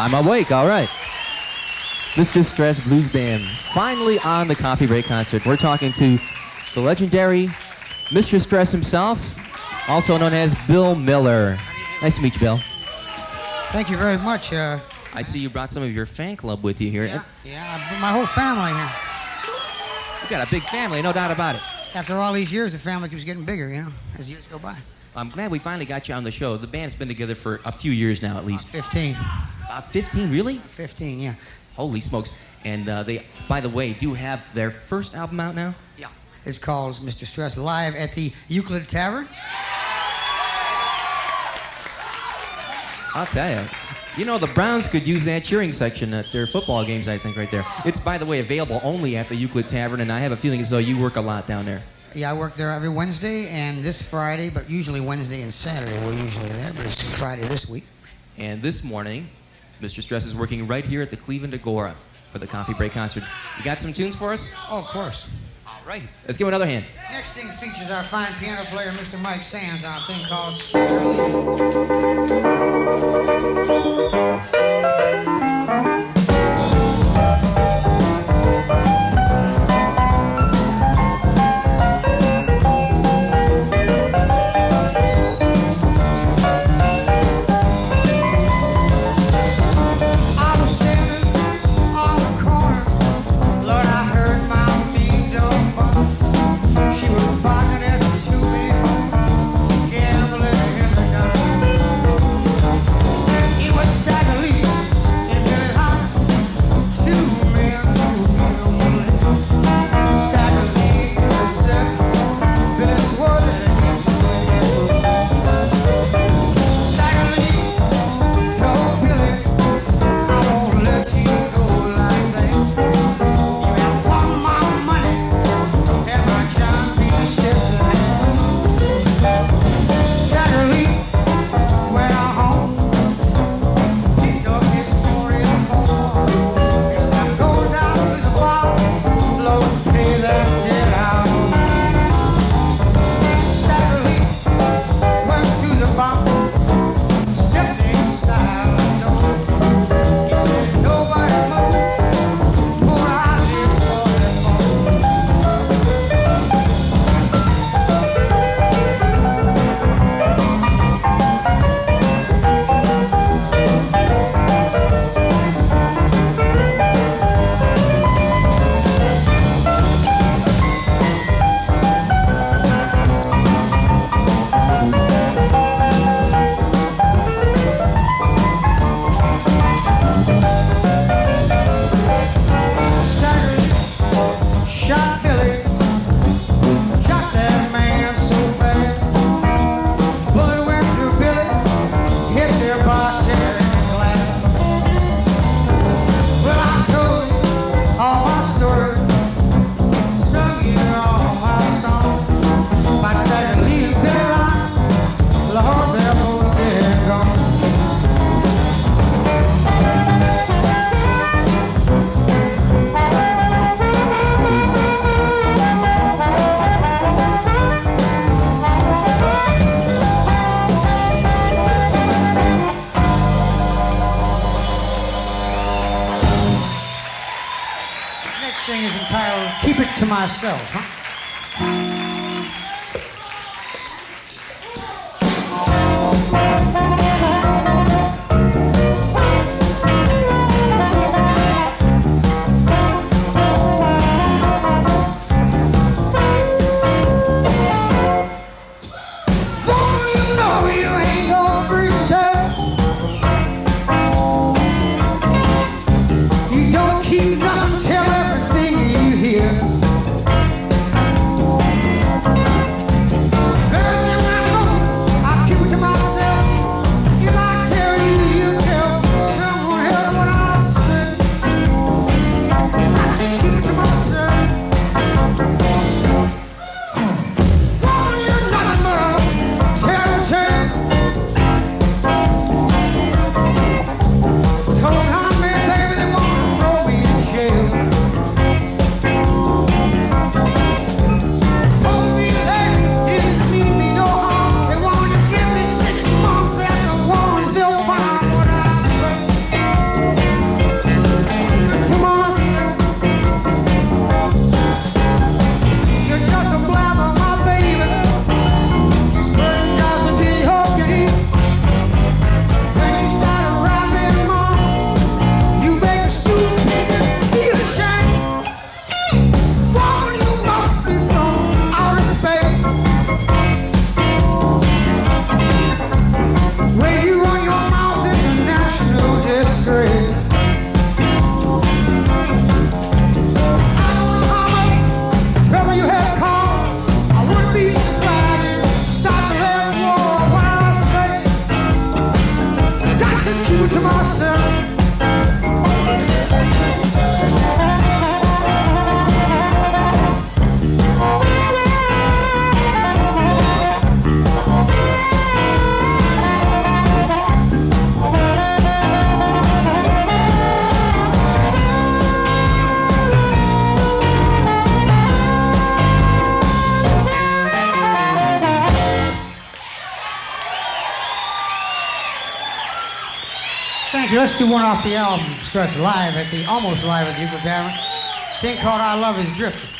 I'm awake, all right. Mr. Stress Blues Band, finally on the Coffee Break Concert. We're talking to the legendary Mr. Stress himself, also known as Bill Miller. Nice to meet you, Bill. Thank you very much. I see you brought some of your fan club with you here. Yeah, my whole family here. You got a big family, no doubt about it. After all these years, the family keeps getting bigger, as years go by. I'm glad we finally got you on the show. The band's been together for a few years now, at least. 15. 15, really? 15, yeah. Holy smokes. And they, by the way, do have their first album out now? Yeah. It's called Mr. Stress Live at the Euclid Tavern. I'll tell you. You know, the Browns could use that cheering section at their football games, I think, right there. It's, by the way, available only at the Euclid Tavern, and I have a feeling as though you work a lot down there. Yeah, I work there every Wednesday and this Friday, but usually Wednesday and Saturday we're usually there, but it's Friday this week. And this morning, Mr. Stress is working right here at the Cleveland Agora for the Coffee Break Concert. You got some tunes for us? Oh, of course. All right. Let's give him another hand. Next thing features our fine piano player, Mr. Mike Sands, on a thing called Stagger Lee. Myself, huh? Don't keep nothing, tell everything you hear. Thank you. Let's do one off the album, Stress live at the almost live at the Eagle Tavern. Thing called "I Love Is Drifting."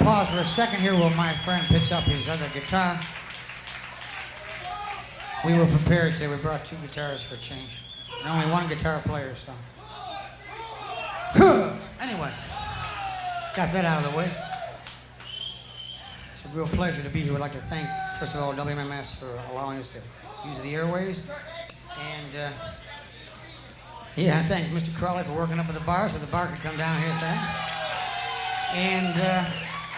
Pause for a second here while my friend picks up his other guitar. We were prepared, so we brought two guitars for a change. And only one guitar player, so. Anyway, got that out of the way. It's a real pleasure to be here. We'd like to thank, first of all, WMMS for allowing us to use the airways. And, I thank Mr. Crowley for working up at the bar so the bar could come down here today. And,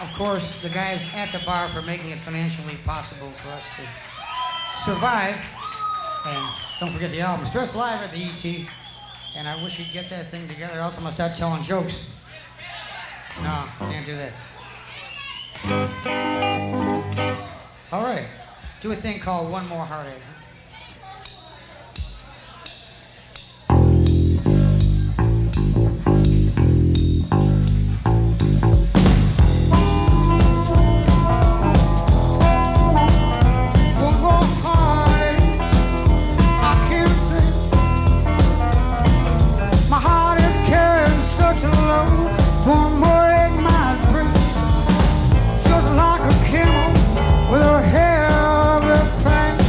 of course, the guys at the bar for making it financially possible for us to survive. And don't forget the album, Stress Live at the ET. And I wish you'd get that thing together, else I'm going to start telling jokes. No, can't do that. All right, do a thing called One More Heartache. With her hair of a pain.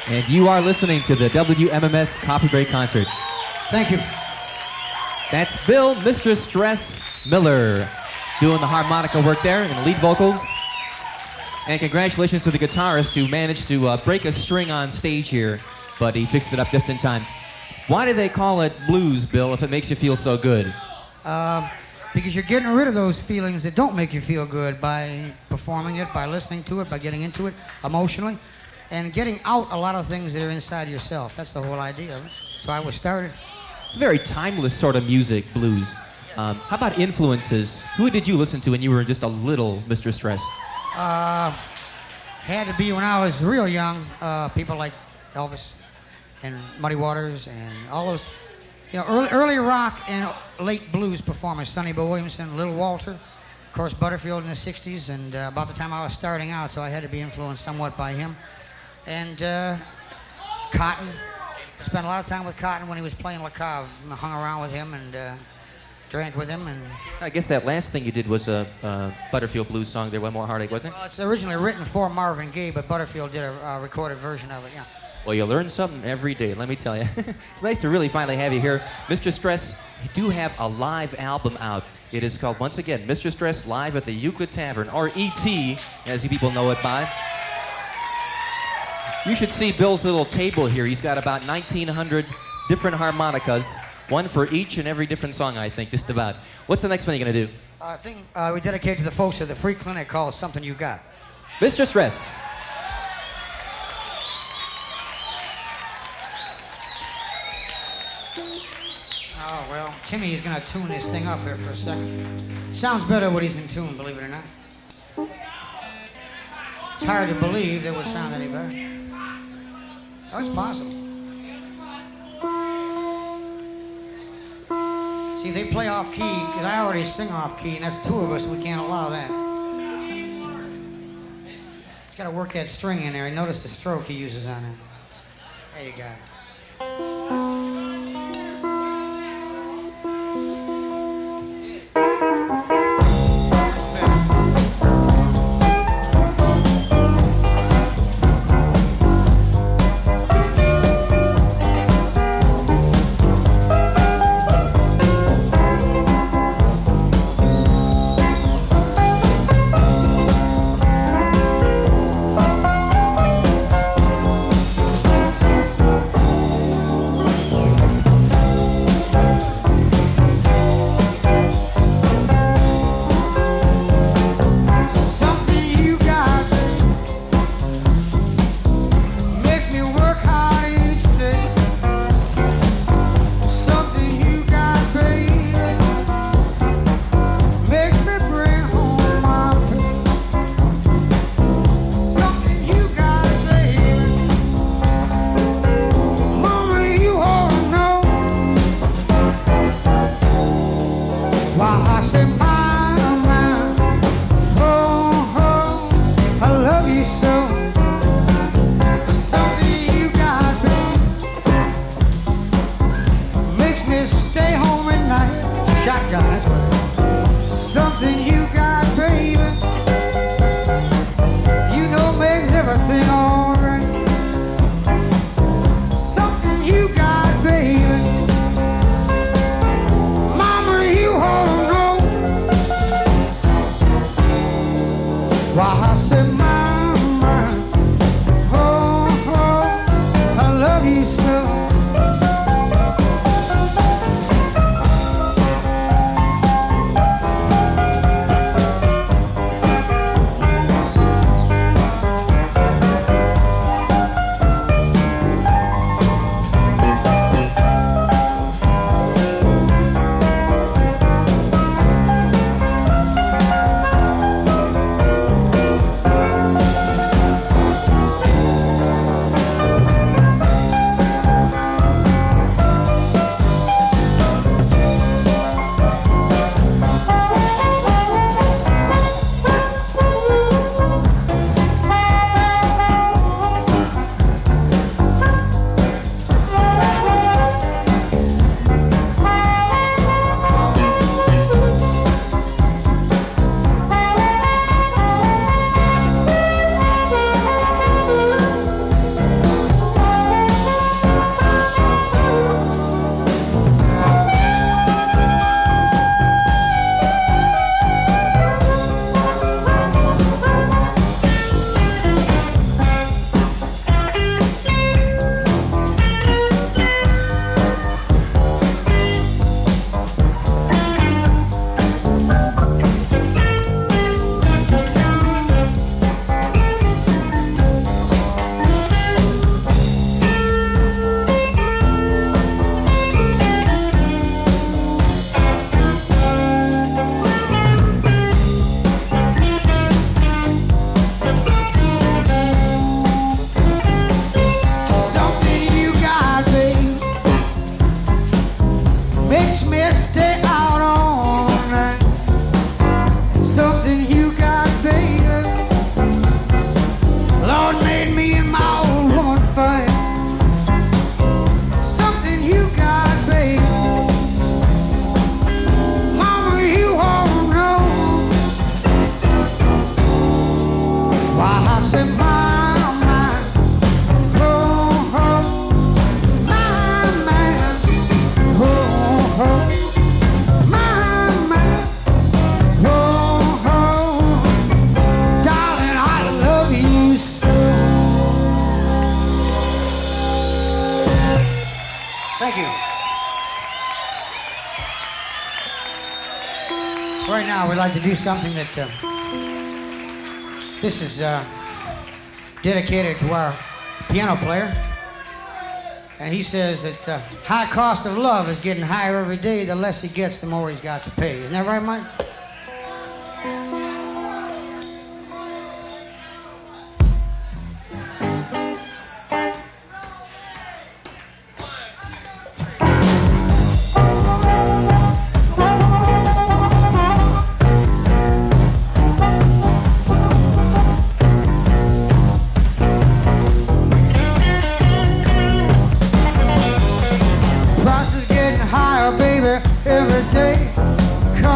And you are listening to the WMMS Coffeebreak Concert. Thank you. That's Bill, Mr. Stress Miller, doing the harmonica work there and the lead vocals. And congratulations to the guitarist who managed to break a string on stage here, but he fixed it up just in time. Why do they call it blues, Bill, if it makes you feel so good? Because you're getting rid of those feelings that don't make you feel good by performing it, by listening to it, by getting into it emotionally, and getting out a lot of things that are inside yourself. That's the whole idea of it. So I was started. It's a very timeless sort of music, blues. How about influences? Who did you listen to when you were just a little Mr. Stress? Had to be when I was real young. People like Elvis and Muddy Waters and all those, early rock and late blues performers. Sonny Boy Williamson, Little Walter, of course Butterfield in the '60s, and about the time I was starting out, so I had to be influenced somewhat by him. And Cotton. Spent a lot of time with Cotton when he was playing La Cave. Hung around with him and drank with him. And I guess that last thing you did was a Butterfield Blues song there, One More Heartache, wasn't it? Well, it's originally written for Marvin Gaye, but Butterfield did a recorded version of it, yeah. Well, you learn something every day, let me tell you. It's nice to really finally have you here. Mr. Stress, you do have a live album out. It is called, once again, Mr. Stress Live at the Euclid Tavern, or E.T., as you people know it by. You should see Bill's little table here. He's got about 1,900 different harmonicas, one for each and every different song, I think, just about. What's the next one you're going to do? I think we dedicate to the folks at the free clinic called Something You Got. Mr. Stress. Oh, well, Timmy is going to tune this thing up here for a second. Sounds better when he's in tune, believe it or not. It's hard to believe that would sound any better. Oh, it's possible. See, they play off key, because I already sing off key, and that's two of us, we can't allow that. He's got to work that string in there. Notice the stroke he uses on it. There you go. Thank you. Right now, we'd like to do something that this is dedicated to our piano player. And he says that high cost of love is getting higher every day. The less he gets, the more he's got to pay. Isn't that right, Mike?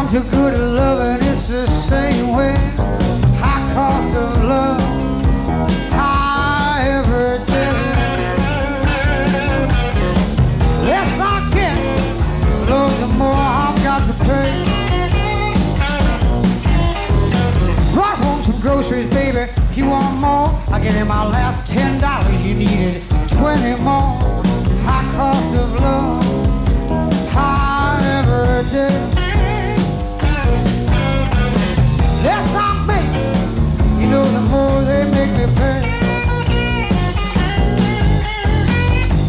To good loving, it's the same way. High cost of love, high every day. Less I get, Lord, the more I've got to pay. Brought home some groceries, baby. You want more? I get in my last $10. You needed 20 more. High cost of love, high every day. Less I make, you know, the more they make me pay.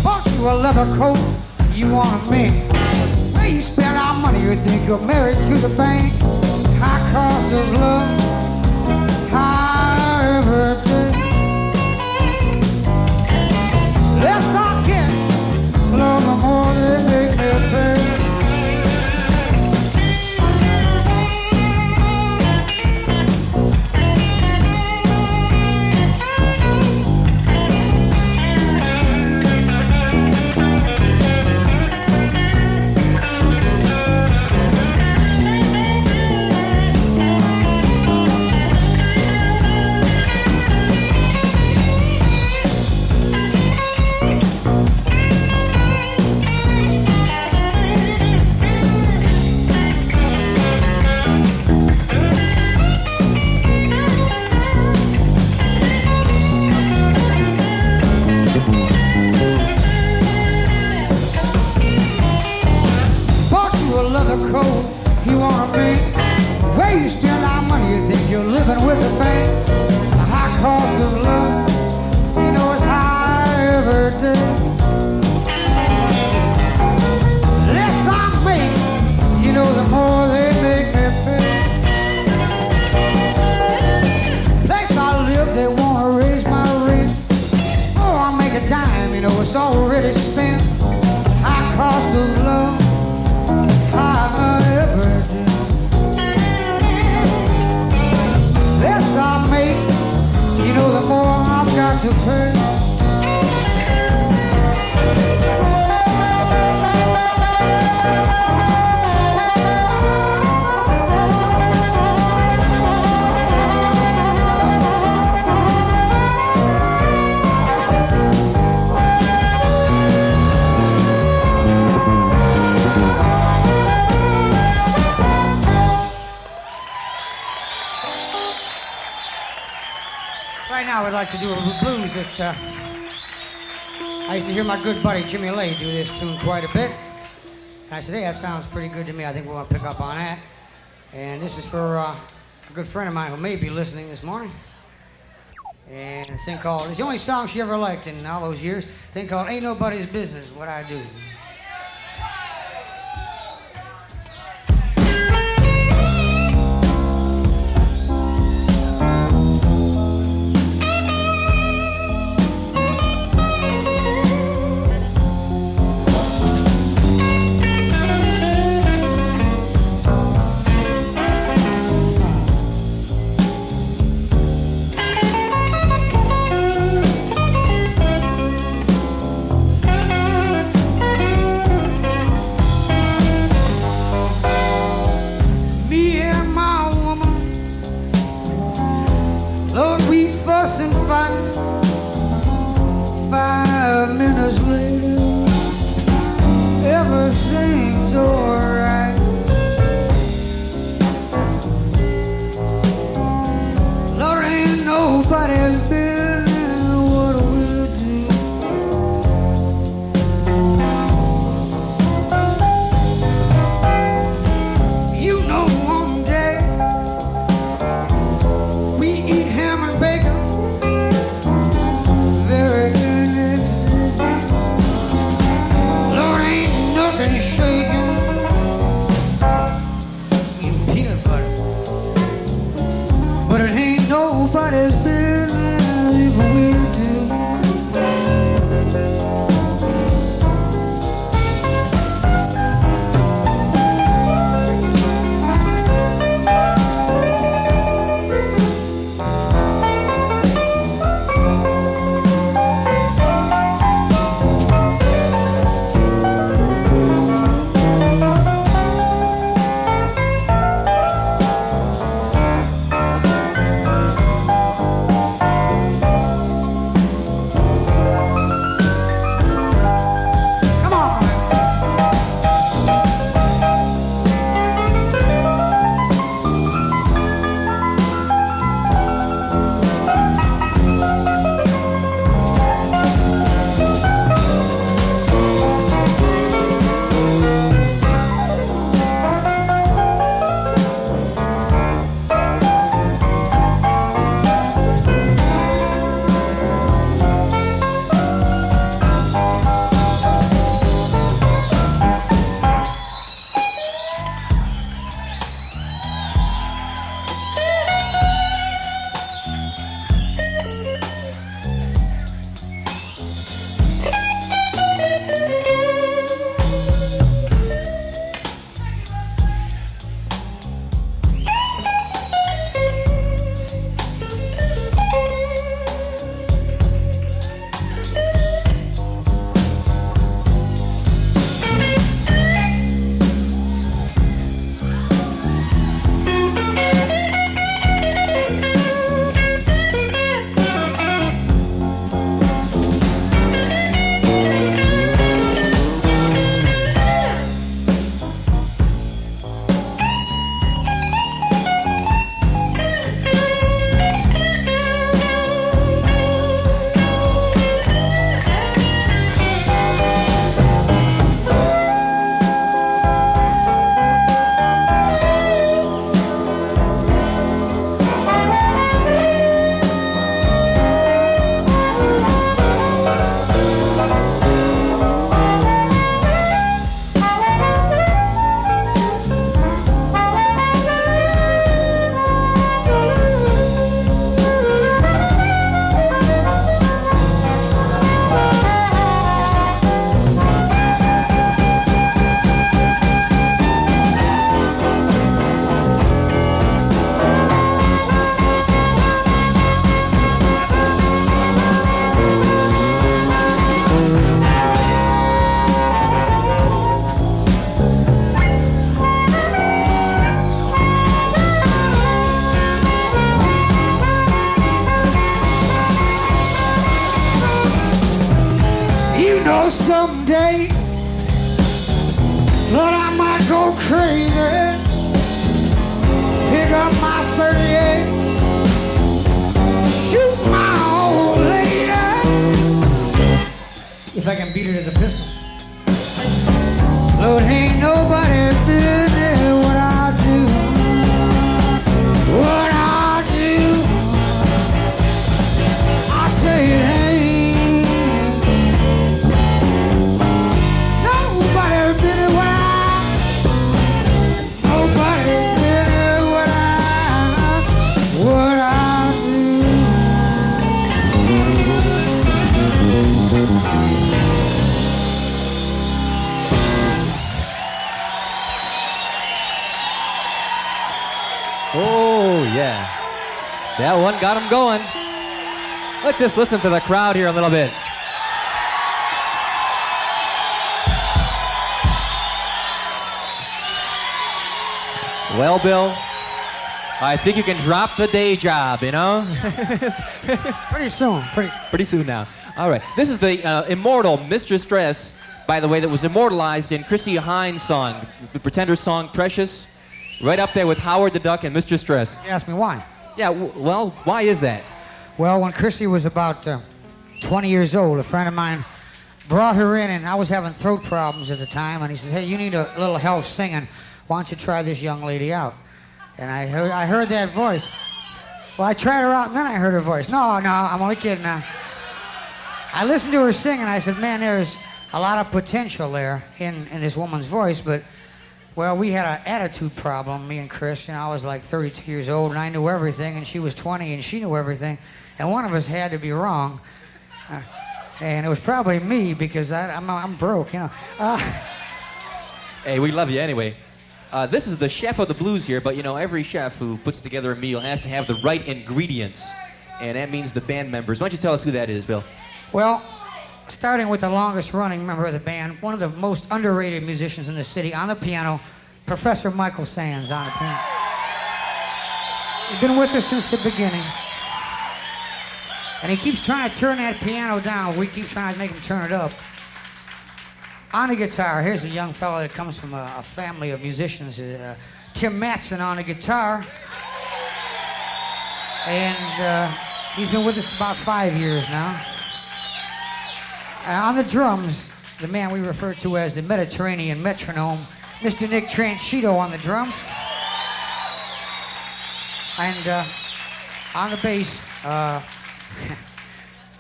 Bought you a leather coat, you want a man. Where you spend our money, you think you're married to the bank. High cost of love, high every day. Less I get, Lord, the more they make me pay. You wanna be where you spend our money, you think you're living with the bank. The high cost of love, you know it's high every day. Less I make, you know the more they make me pay. Place I live, they wanna raise my rent. Oh, I make a dime, you know it's already spent. High cost of love, high every day. Less I make, you know, the more I've got to pay. Right now, I'd like to do a blues that I used to hear my good buddy Jimmy Lay do this tune quite a bit. And I said, hey, that sounds pretty good to me. I think we want to pick up on that. And this is for a good friend of mine who may be listening this morning. And a thing called, it's the only song she ever liked in all those years, a thing called Ain't Nobody's Business What I Do. You know someday, Lord, I might go crazy. Pick up my 38, shoot my old lady. If I can beat her to the pistol. Lord, ain't nobody business what I do. What I do. I say it ain't. Nobody business what I. Nobody business what I do. Oh, yeah. That one got him going. Let's just listen to the crowd here a little bit. Well, Bill, I think you can drop the day job, you know? Pretty soon. Pretty soon now. All right. This is the immortal Mr. Stress, by the way, that was immortalized in Chrissy Hines' song, the Pretenders song, Precious. Right up there with Howard the Duck and Mr. Stress. You ask me why? Yeah, well, why is that? Well, when Chrissy was about 20 years old, a friend of mine brought her in, and I was having throat problems at the time, and he said, hey, you need a little help singing. Why don't you try this young lady out? And I heard that voice. Well, I tried her out, and then I heard her voice. No, I'm only kidding now. I listened to her sing, and I said, man, there's a lot of potential there in this woman's voice, but well, we had an attitude problem, me and Chris. You know, I was like 32 years old, and I knew everything, and she was 20, and she knew everything. And one of us had to be wrong. And it was probably me, because I'm broke, you know. Hey, we love you anyway. This is the chef of the blues here, but, you know, every chef who puts together a meal has to have the right ingredients. And that means the band members. Why don't you tell us who that is, Bill? Well, starting with the longest running member of the band, one of the most underrated musicians in the city, on the piano, Professor Michael Sands on the piano. He's been with us since the beginning. And he keeps trying to turn that piano down. We keep trying to make him turn it up. On the guitar, here's a young fellow that comes from a family of musicians. Tim Matson on the guitar. And he's been with us about 5 years now. On the drums, the man we refer to as the Mediterranean metronome, Mr. Nick Tranchito on the drums. And on the bass, a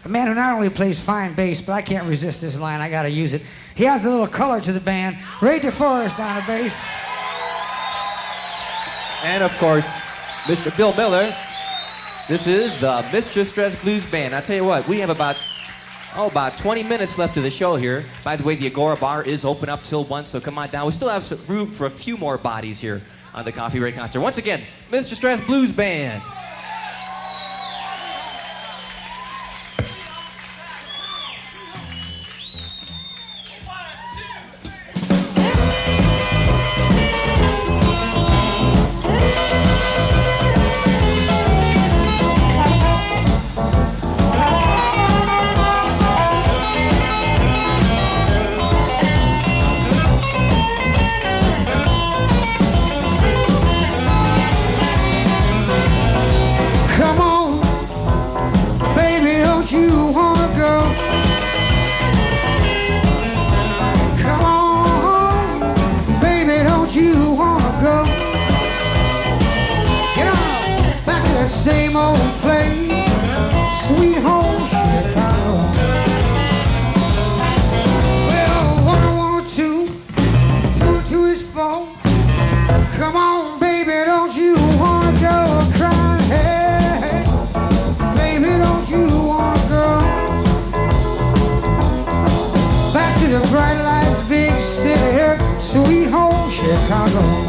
man who not only plays fine bass, but I can't resist this line, I gotta use it. He has a little color to the band, Raymond DeForest on the bass. And of course, Mr. Bill Miller. This is the Mr. Stress Blues Band. I'll tell you what, we have about 20 minutes left of the show here. By the way, the Agora bar is open up till 1, so come on down. We still have some room for a few more bodies here on the Coffeebreak Concert. Once again, Mr. Stress Blues Band. Same old place, sweet home Chicago. Well, 101 to his phone. Come on, baby, don't you wanna go cry? Hey, baby, don't you wanna go back to the bright lights, big city, sweet home Chicago?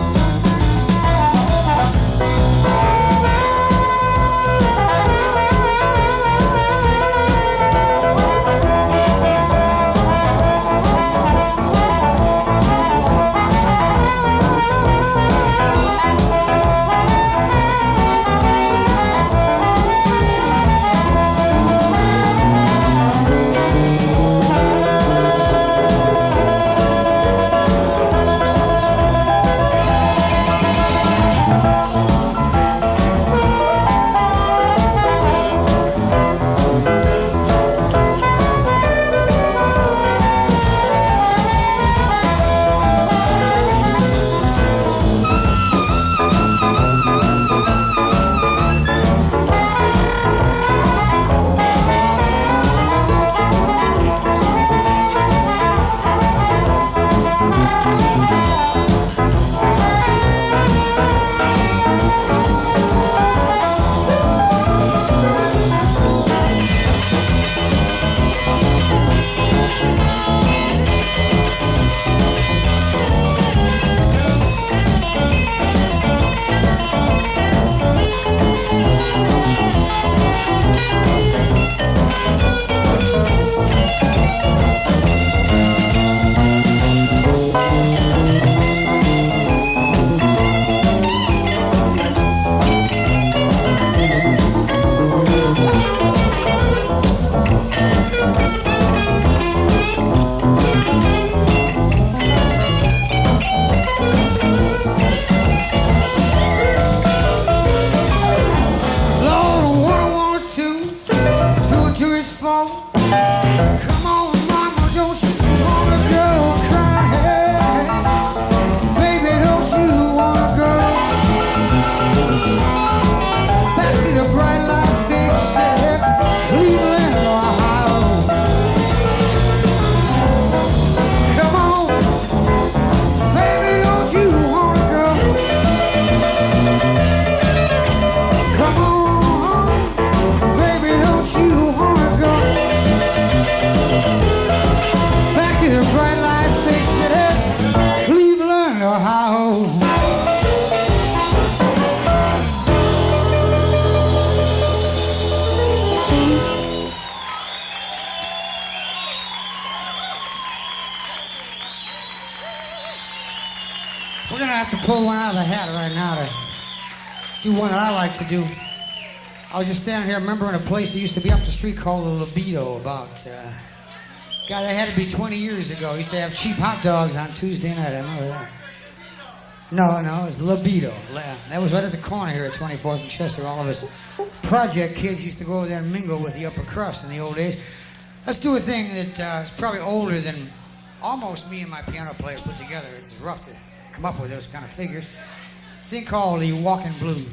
Pull one out of the hat right now to do one that I like to do. I was just standing here remembering a place that used to be up the street called the Libido about, God, that had to be 20 years ago. Used to have cheap hot dogs on Tuesday night. I remember that. No, it was Libido. That was right at the corner here at 24th and Chester. All of us project kids used to go over there and mingle with the upper crust in the old days. Let's do a thing that is probably older than almost me and my piano player put together. It's rough to come up with those kind of figures. A thing called the Walkin Blues.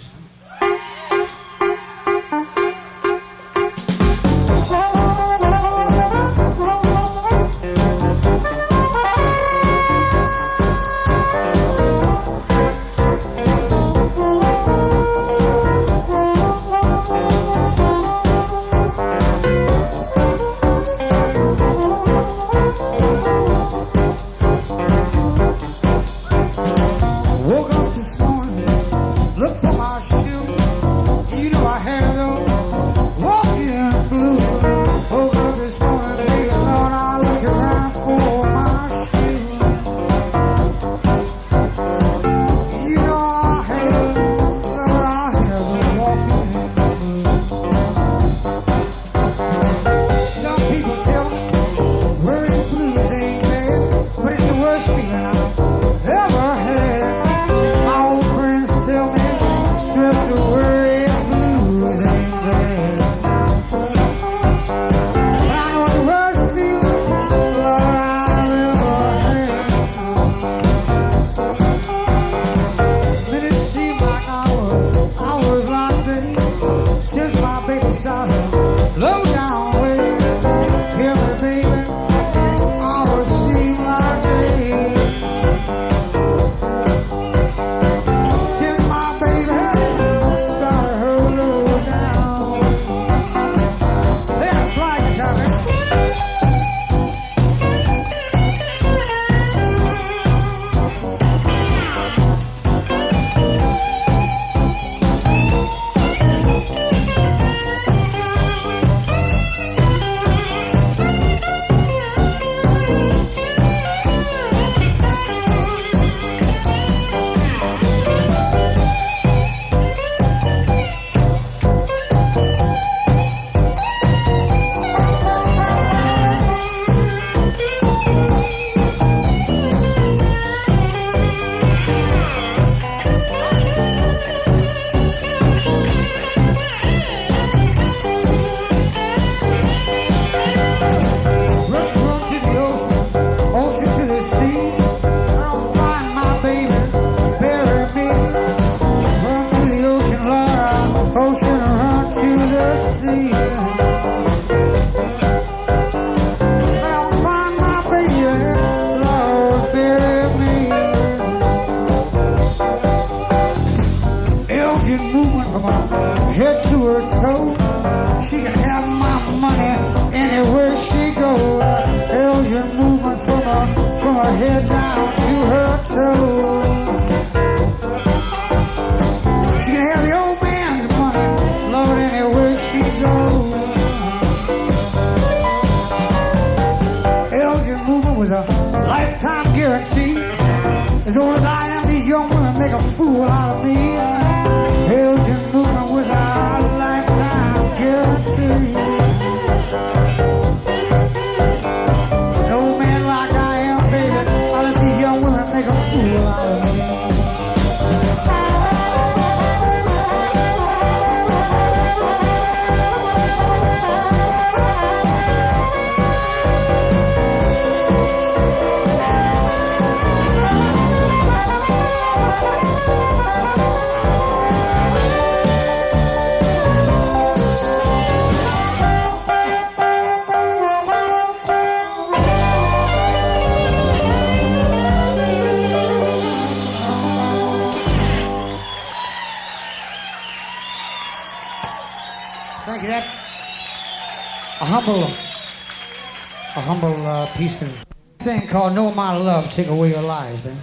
humble piece of thing called "No Amount of Love Take Away Your Lives," man.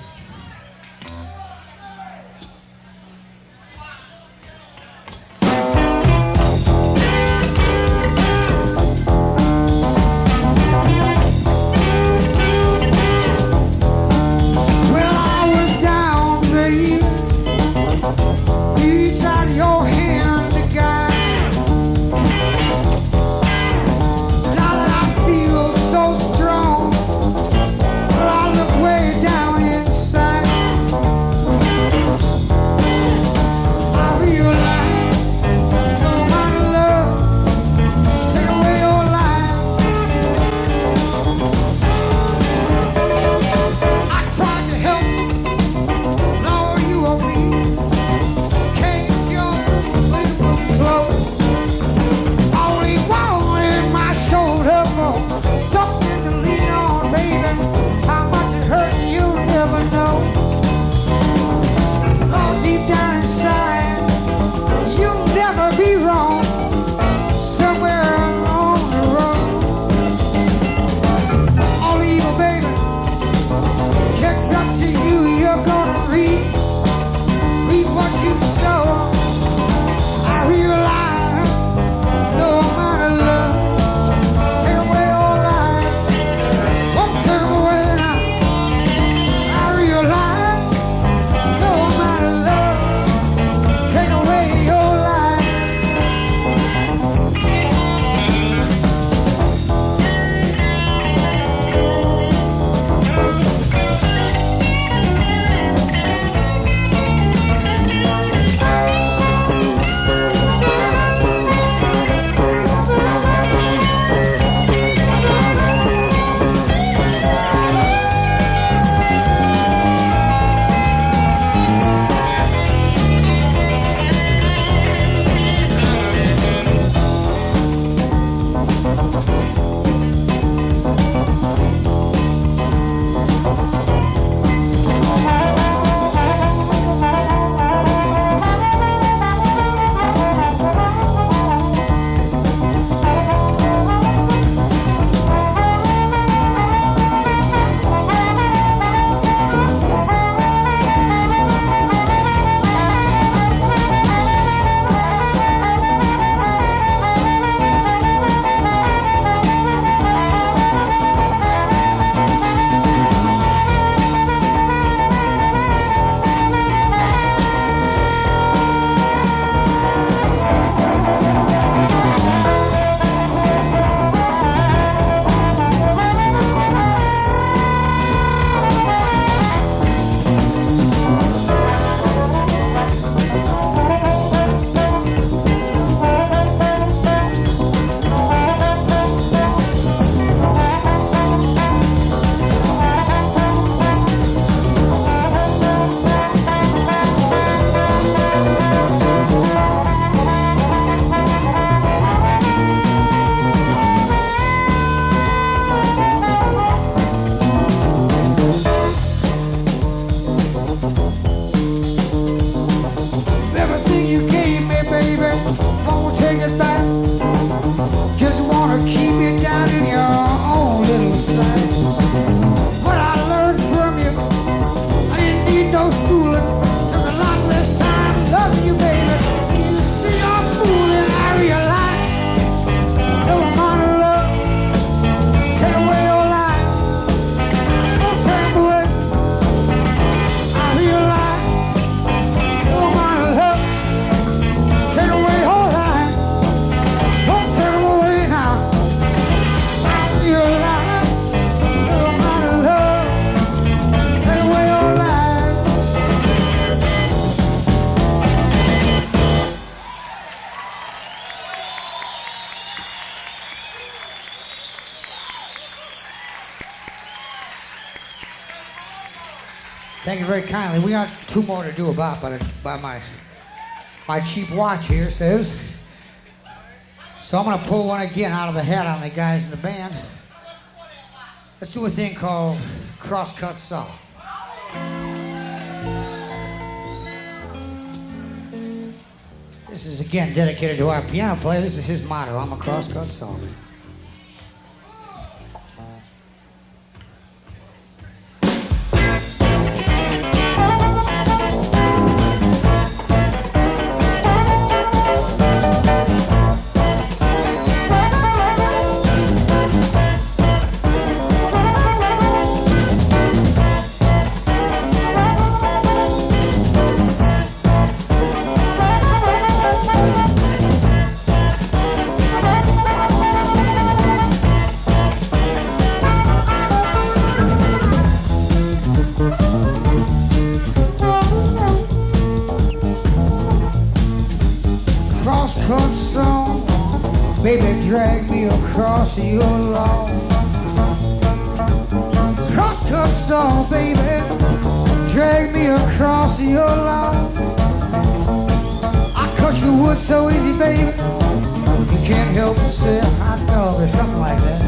Thank you very kindly. We got two more to do about by my cheap watch here says. So I'm going to pull one again out of the hat on the guys in the band. Let's do a thing called Crosscut Saw. This is again dedicated to our piano player. This is his motto. I'm a crosscut saw. across your lawn. Crosscut saw, baby, drag me across your lawn. I cut your wood so easy, baby, you can't help but say hot dog or something like that.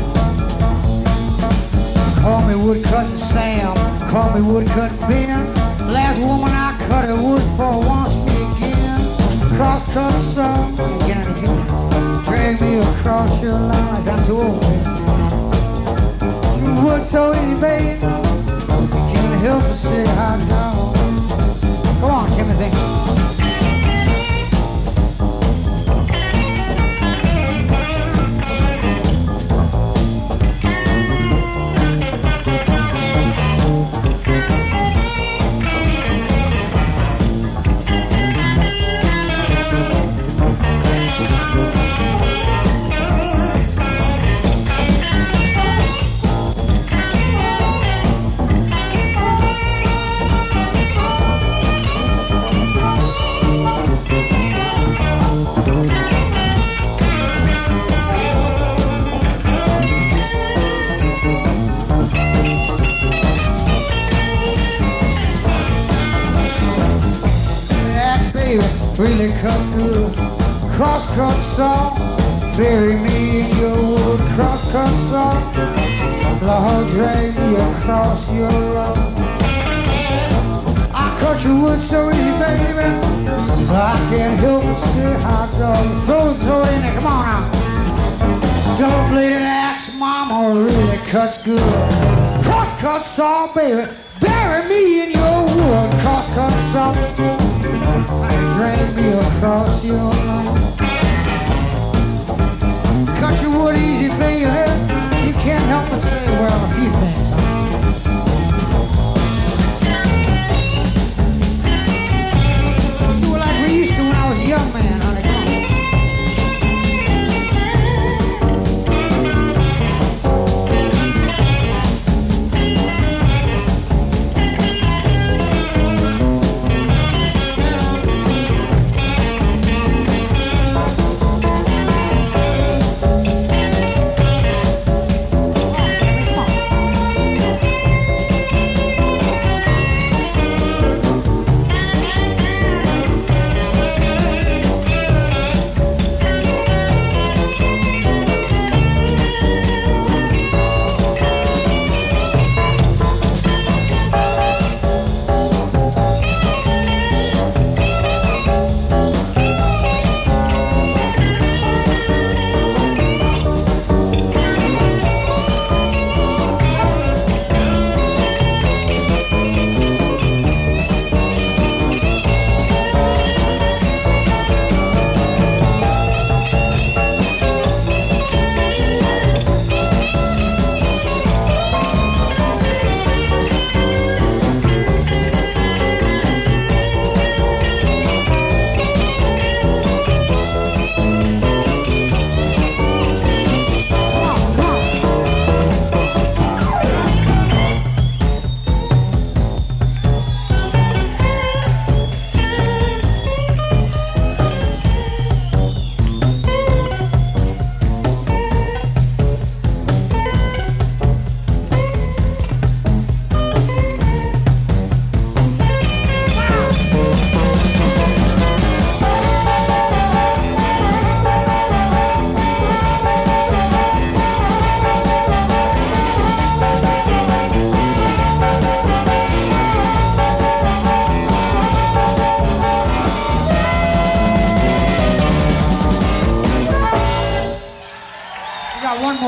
Call me woodcutting Sam, call me woodcutting Ben. Last woman I cut her wood for wants me again. Crosscut saw, again and again. Drag me across your line, I'm too old, baby. You wood so easy, baby, you can't help but say hot dog. Come on, Timothy. Really cut through, crosscut saw, bury me in your wood, crosscut saw, Lord, drag me across your road. I cut your wood so easy, baby, but I can't help but say hot dog. Throw it in there, come on now. Double-bladed axe, mama, really cuts good. Crosscut saw, baby, bury me in your wood, crosscut saw. Drag me across your lawn. Cut your wood easy, baby. You can't help but say, well, a few things. Do it like we used to when I was a young man, honey. Come on.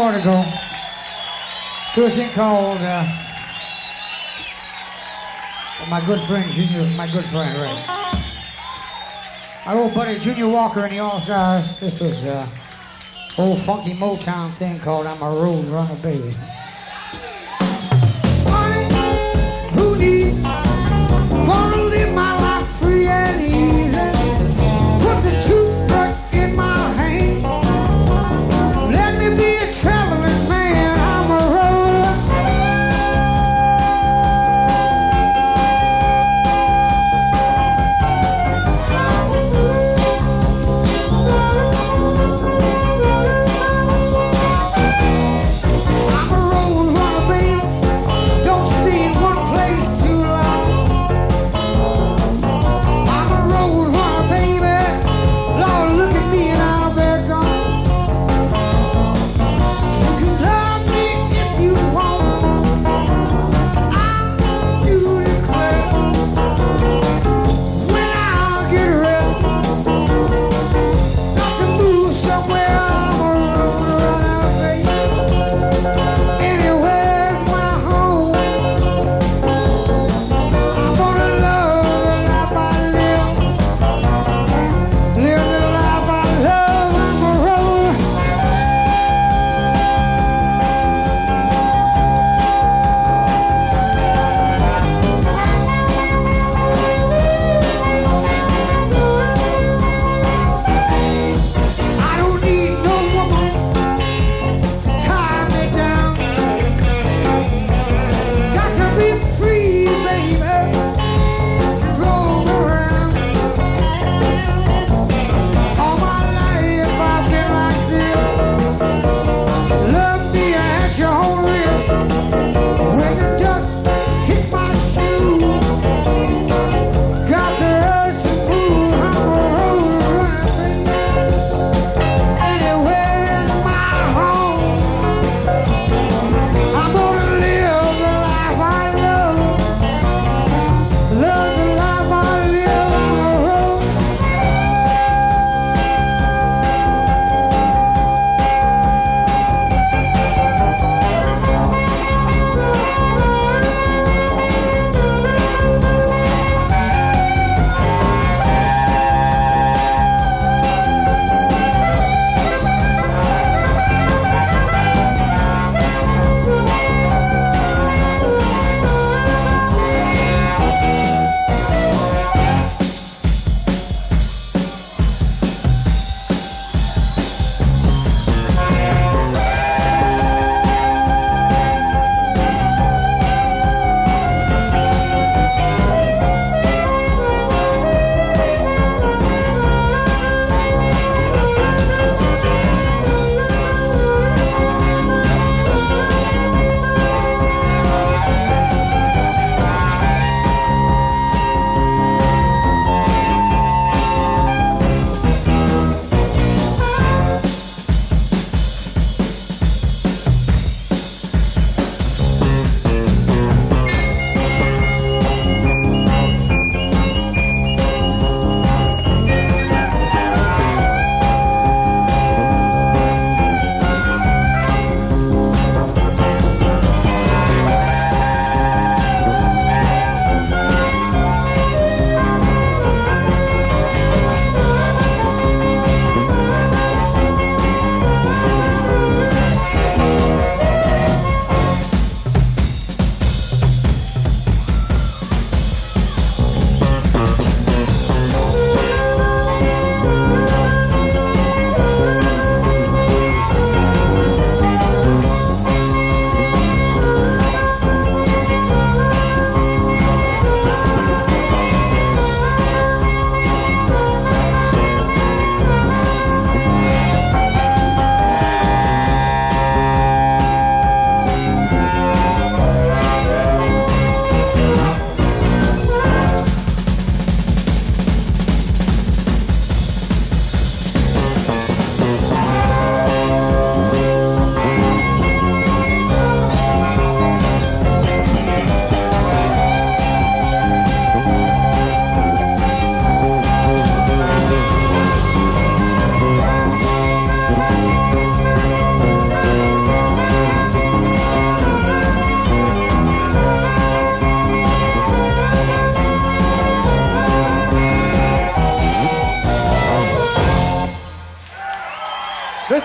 Ago to a thing called my good friend Junior, my good friend, right? My old buddy Junior Walker and the All-Stars. This was old funky Motown thing called I'm a Roadrunner, baby. Who needs wanna live my life free and easy? Put the toothbrush in my hand. Let me be a traveling man. I'm a roller.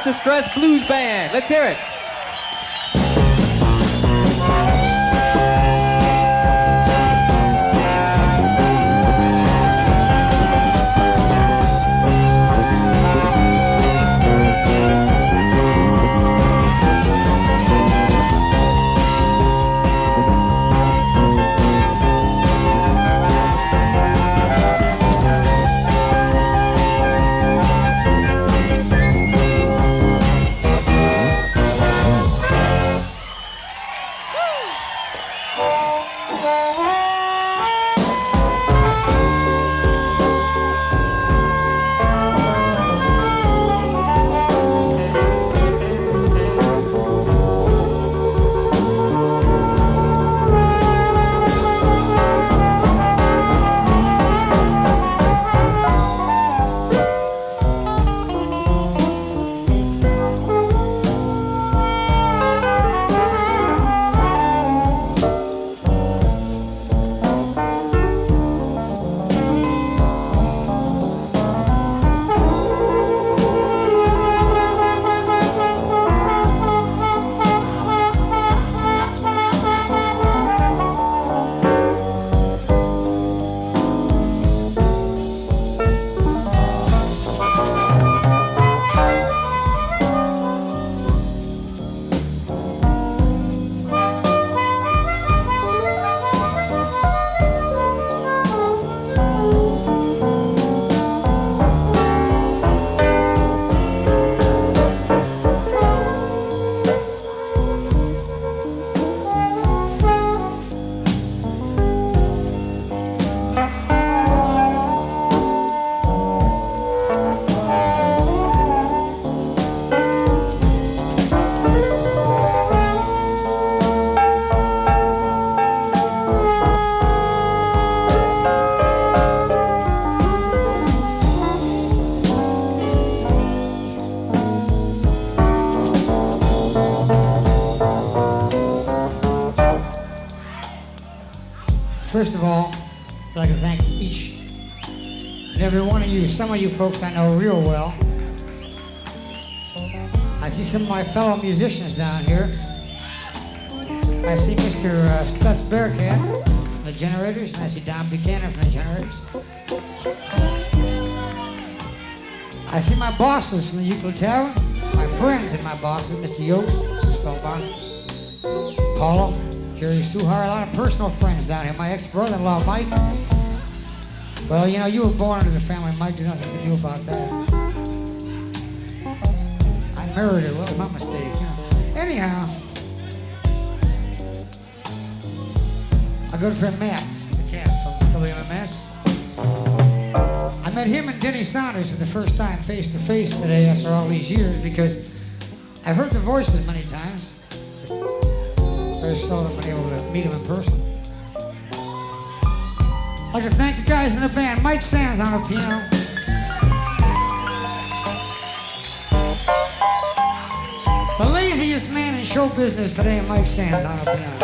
Mr. Stress Blues Band. Let's hear it. First of all, I'd like to thank each and every one of you. Some of you folks I know real well. I see some of my fellow musicians down here. I see Mr. Stutz Bearcat from the Generators, and I see Don Buchanan from the Generators. I see my bosses from the Euclid Tavern, my friends and my bosses, Mr. Yost, Mrs. Feldbach, Paulo, Jerry Suhar, a lot of personal friends down here. My ex-brother-in-law, Mike. Well, you know, you were born into the family. Mike, there's nothing to do about that. I married her. Well, it was my mistake. You know. Anyhow, a good friend, Matt, the cat from WMMS. I met him and Denny Saunders for the first time face-to-face today after all these years because I've heard their voices many times. Very seldom been able to meet him in person. I'd like to thank the guys in the band. Mike Sands on the piano. The laziest man in show business today, Mike Sands on the piano.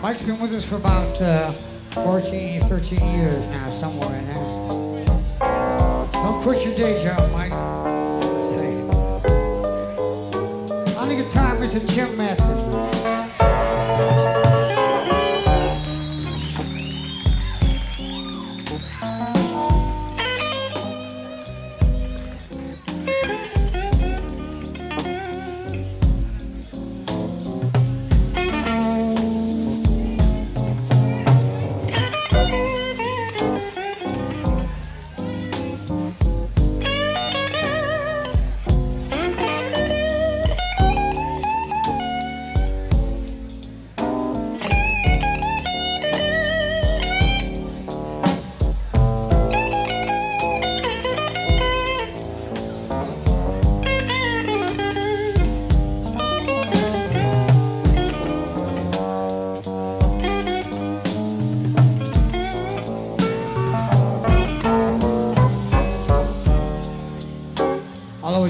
Mike's been with us for about 14, 13 years now, somewhere in there. Don't quit your day job, Mike. On the guitar, Mr. Tim Matson.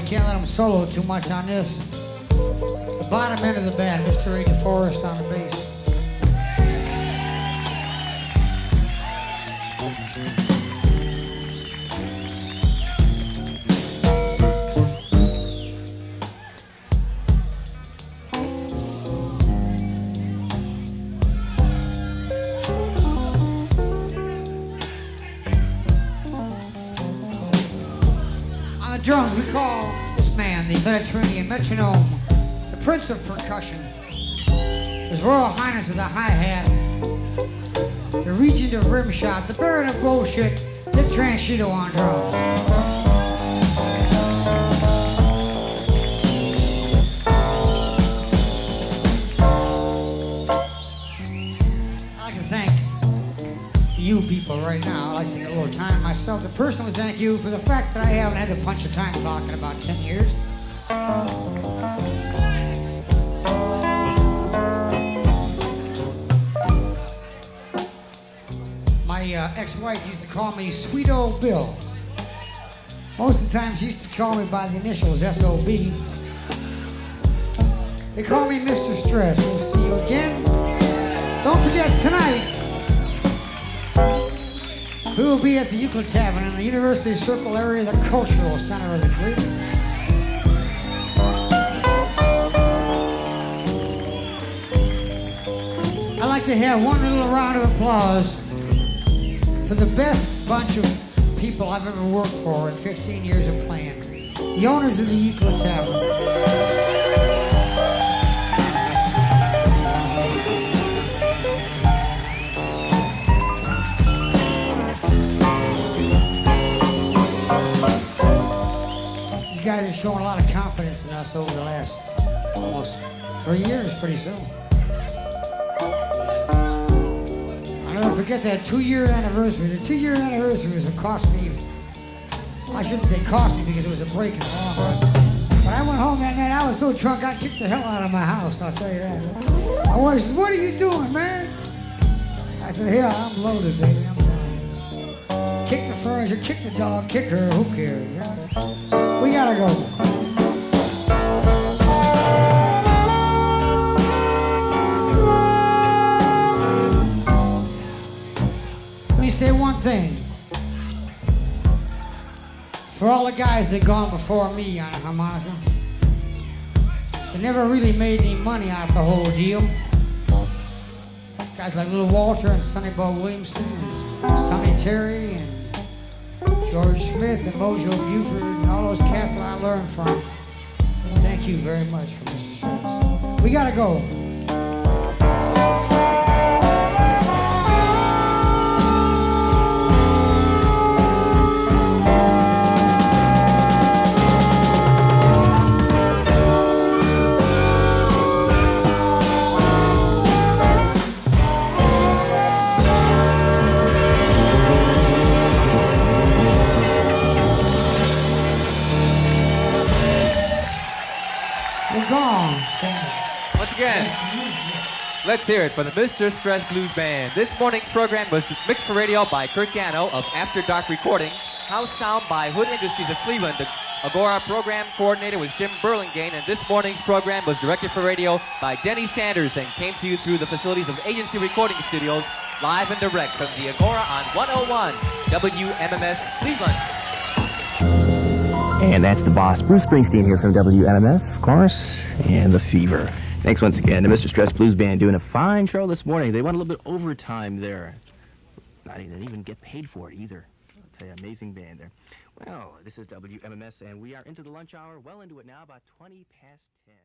Can't let him solo too much on this. The bottom end of the band, Mr. Raymond DeForest on the bass. Drums, we call this man the Mediterranean metronome, the Prince of Percussion, His Royal Highness of the Hi-Hat, the Regent of Rimshot, the Baron of Bullshit, the Tranchito on drums. I'd like to thank you people right now. I'd like to take a little time myself to personally thank you for the fact that I haven't had to punch a time clock in about 10 years. My ex-wife used to call me Sweet Old Bill. Most of the time she used to call me by the initials S.O.B. They call me Mr. Stress. We'll see you again. Don't forget tonight, we will be at the Euclid Tavern in the University Circle area, the cultural center of the group. I'd like to have one little round of applause for the best bunch of people I've ever worked for in 15 years of playing. The owners of the Euclid Tavern. You guys have shown a lot of confidence in us over the last almost 3 years, pretty soon. I'll never forget that 2-year anniversary. The 2-year anniversary was a cost me. I shouldn't say cost me because it was a break in the long run. But I went home that night. I was so drunk I kicked the hell out of my house. I'll tell you that. My wife said, "What are you doing, man?" I said, "Here, I'm loaded, baby. I'm done." Kick the furniture, kick the dog, kick her. Who cares? Yeah? We gotta go. Let me say one thing. For all the guys that gone before me on a harmonica, they never really made any money out of the whole deal. Guys like Little Walter and Sonny Bo Williamson and Sonny Terry and George Smith and Mojo Buford and all those cats that I learned from. Thank you very much for Mr. Stress. We gotta go. Once again, let's hear it for the Mr. Stress Blues Band. This morning's program was mixed for radio by Kurt Gano of After Dark Recording, house sound by Hood Industries of Cleveland. The Agora program coordinator was Jim Burlingame, and this morning's program was directed for radio by Denny Sanders and came to you through the facilities of Agency Recording Studios, live and direct from the Agora on 101 WMMS Cleveland. And that's the boss, Bruce Springsteen, here from WMMS, of course, and the Fever. Thanks once again to Mr. Stress Blues Band doing a fine show this morning. They went a little bit overtime there. Didn't even get paid for it either. I'll tell you, amazing band there. Well, this is WMMS, and we are into the lunch hour, well into it now, about 20 past 10.